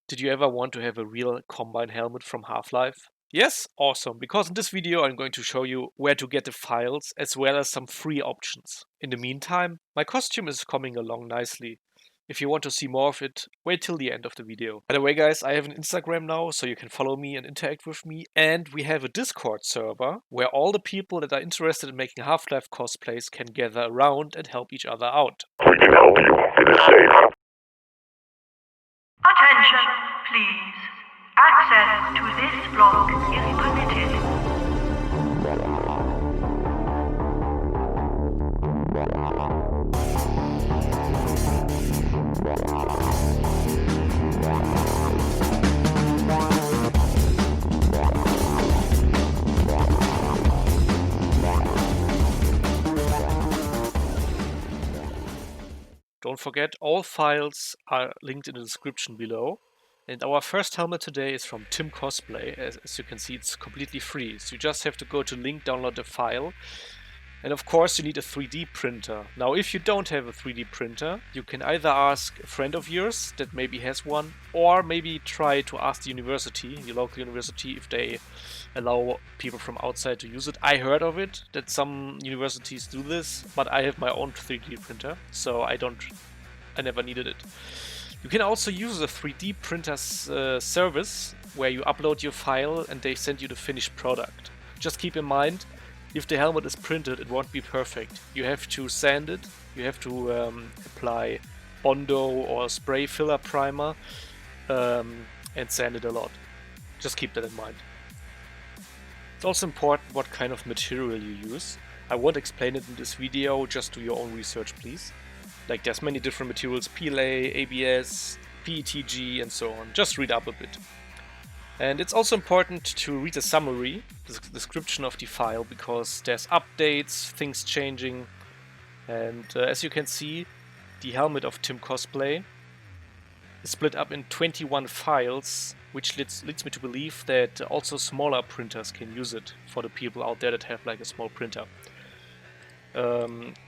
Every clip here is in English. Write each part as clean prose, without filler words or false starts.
Did you ever want to have a real combine helmet from Half-Life? Yes? Awesome, because in this video I'm going to show you where to get the files as well as some free options. In the meantime, my costume is coming along nicely. If you want to see more of it, wait till the end of the video. By the way guys, I have an Instagram now, so you can follow me and interact with me. And we have a Discord server where all the people that are interested in making Half-Life cosplays can gather around and help each other out. We can help you. It is safe. Attention, please. Access to this block is permitted. Don't forget, all files are linked in the description below. And our first helmet today is from Cosplay. As you can see, it's completely free. So you just have to go to link, download the file. And of course, you need a 3D printer. Now, if you don't have a 3D printer, you can either ask a friend of yours that maybe has one, or maybe try to ask the university, your local university, if they allow people from outside to use it. I heard of it, that some universities do this, but I have my own 3D printer, so I never needed it. You can also use a 3D printer service where you upload your file and they send you the finished product. Just keep in mind, if the helmet is printed, it won't be perfect. You have to sand it, you have to apply Bondo or spray filler primer and sand it a lot. Just keep that in mind. It's also important what kind of material you use. I won't explain it in this video, just do your own research please. Like there's many different materials, PLA, ABS, PETG and so on. Just read up a bit. And it's also important to read the summary, the description of the file, because there's updates, things changing. And as you can see, the helmet of Cosplay is split up in 21 files, which leads me to believe that also smaller printers can use it for the people out there that have like a small printer.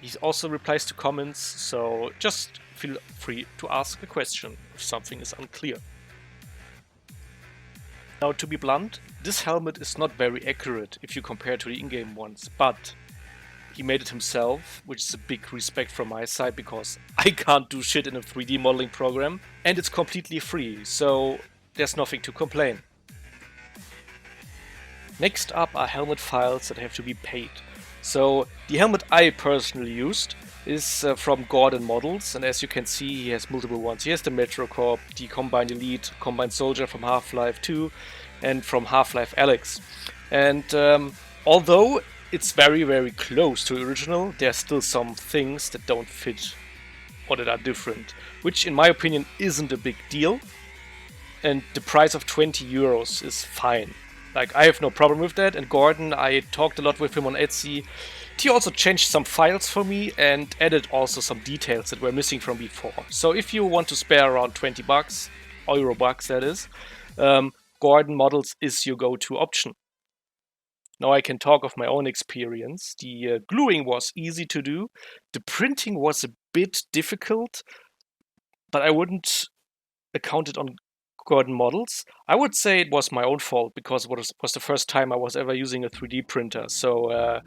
He also replies to comments, so just feel free to ask a question if something is unclear. Now, to be blunt, this helmet is not very accurate if you compare to the in-game ones, but he made it himself, which is a big respect from my side because I can't do shit in a 3D modeling program, and it's completely free, so there's nothing to complain. Next up are helmet files that have to be paid. So the helmet I personally used is from Gordans Models, and as you can see, he has multiple ones. He has the Metro Corp, the Combined Elite, Combined Soldier from Half-Life 2, and from Half-Life Alyx. And although it's very, very close to the original, there are still some things that don't fit or that are different, which in my opinion isn't a big deal. And the price of 20 euros is fine. Like, I have no problem with that, and Gordon, I talked a lot with him on Etsy. He also changed some files for me and added also some details that were missing from before. So if you want to spare around 20 bucks, euro bucks that is, Gordans Models is your go-to option. Now I can talk of my own experience. The gluing was easy to do. The printing was a bit difficult, but I wouldn't account it on Gordans Models. I would say it was my own fault because it was the first time I was ever using a 3D printer. So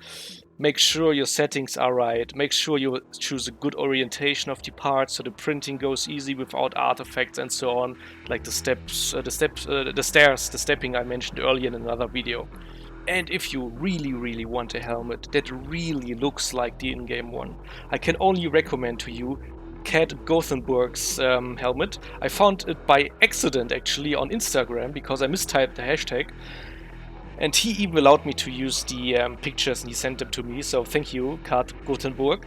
make sure your settings are right. Make sure you choose a good orientation of the parts so the printing goes easy without artifacts and so on, like the stepping I mentioned earlier in another video. And if you really want a helmet that really looks like the in-game one, I can only recommend to you CADGothenburgs Helmet. I found it by accident actually on Instagram because I mistyped the hashtag, and he even allowed me to use the pictures and he sent them to me, so thank you CADGothenburg.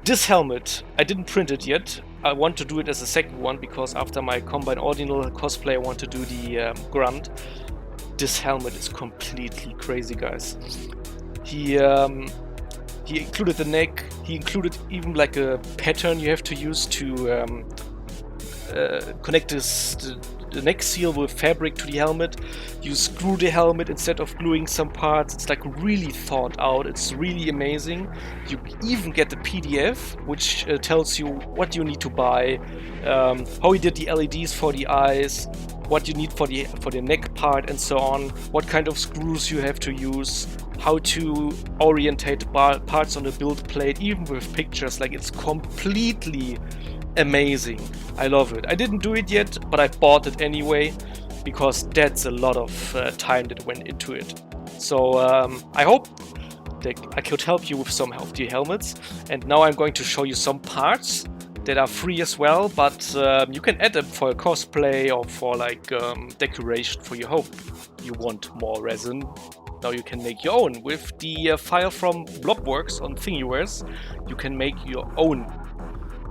This helmet, I didn't print it yet. I want to do it as a second one because after my Combine Ordinal cosplay I want to do the Grunt. This helmet is completely crazy, guys. He included the neck, he included even like a pattern you have to use to connect the neck seal with fabric to the helmet. You screw the helmet instead of gluing some parts. It's like really thought out. It's really amazing. You even get the PDF, which tells you what you need to buy, how you did the LEDs for the eyes, what you need for the neck part, and so on. What kind of screws you have to use, how to orientate the parts on the build plate, even with pictures. Like, it's completely amazing. I love it. I didn't do it yet, but I bought it anyway because that's a lot of time that went into it. So I hope that I could help you with some of the helmets. And now I'm going to show you some parts that are free as well, but you can add them for a cosplay or for like decoration for your home. You want more resin? Now you can make your own. With the file from Blobworks on Thingiverse, you can make your own.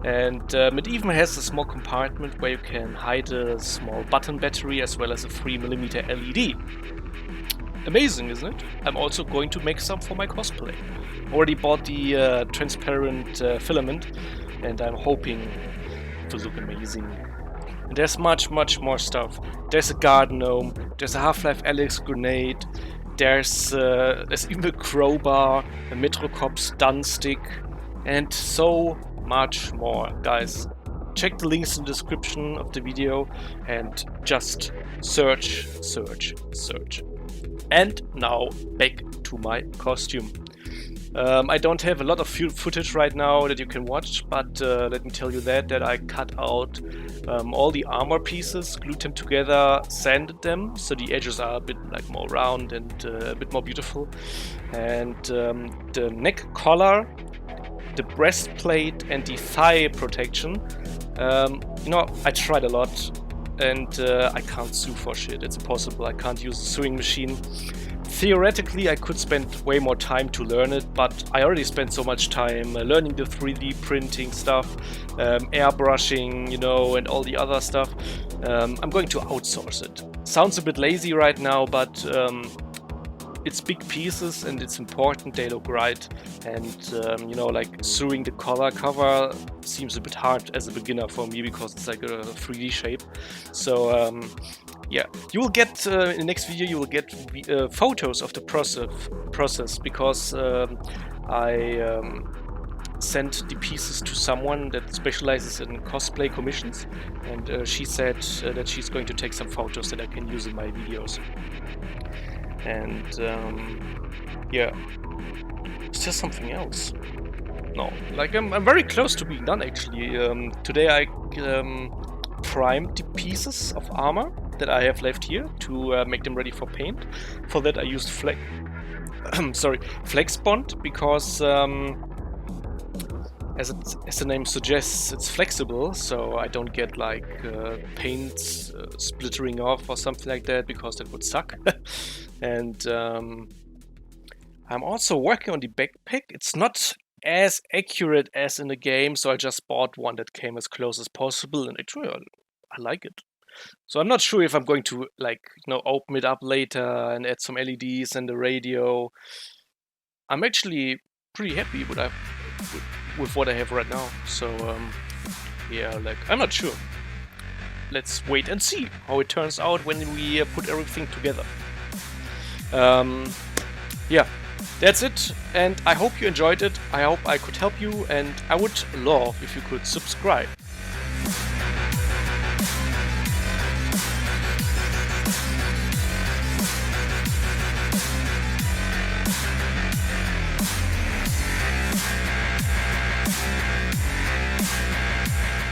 And it even has a small compartment where you can hide a small button battery as well as a 3mm LED. Amazing, isn't it? I'm also going to make some for my cosplay. Already bought the transparent filament, and I'm hoping to look amazing. And there's much more stuff. There's a garden gnome, there's a Half-Life Alyx grenade, there's even a crowbar, a Metrocop Stunstick, and so much more. Guys, check the links in the description of the video and just search. And now back to my costume. I don't have a lot of footage right now that you can watch, but let me tell you that I cut out all the armor pieces, glued them together, sanded them so the edges are a bit like more round and a bit more beautiful. And the neck collar, the breastplate and the thigh protection, you know, I tried a lot and I can't sew for shit. It's impossible. I can't use a sewing machine. Theoretically, I could spend way more time to learn it, but I already spent so much time learning the 3D printing stuff, airbrushing, you know, and all the other stuff. I'm going to outsource it. Sounds a bit lazy right now, but it's big pieces and it's important they look right. And you know, like sewing the collar cover seems a bit hard as a beginner for me because it's like a 3D shape. So yeah, you will get in the next video, you will get photos of the process because I sent the pieces to someone that specializes in cosplay commissions, and she said that she's going to take some photos that I can use in my videos. And yeah, is there something else? No, like I'm very close to being done actually. Today I primed the pieces of armor that I have left here to make them ready for paint. For that I used flex bond because as the name suggests, it's flexible, so I don't get like paint splittering off or something like that, because that would suck. And I'm also working on the backpack. It's not as accurate as in the game, so I just bought one that came as close as possible, and actually I like it. So I'm not sure if I'm going to, like, you know, open it up later and add some LEDs and the radio. I'm actually pretty happy with what I have right now. So yeah, like, I'm not sure. Let's wait and see how it turns out when we put everything together. Yeah, that's it, and I hope you enjoyed it. I hope I could help you, and I would love if you could subscribe.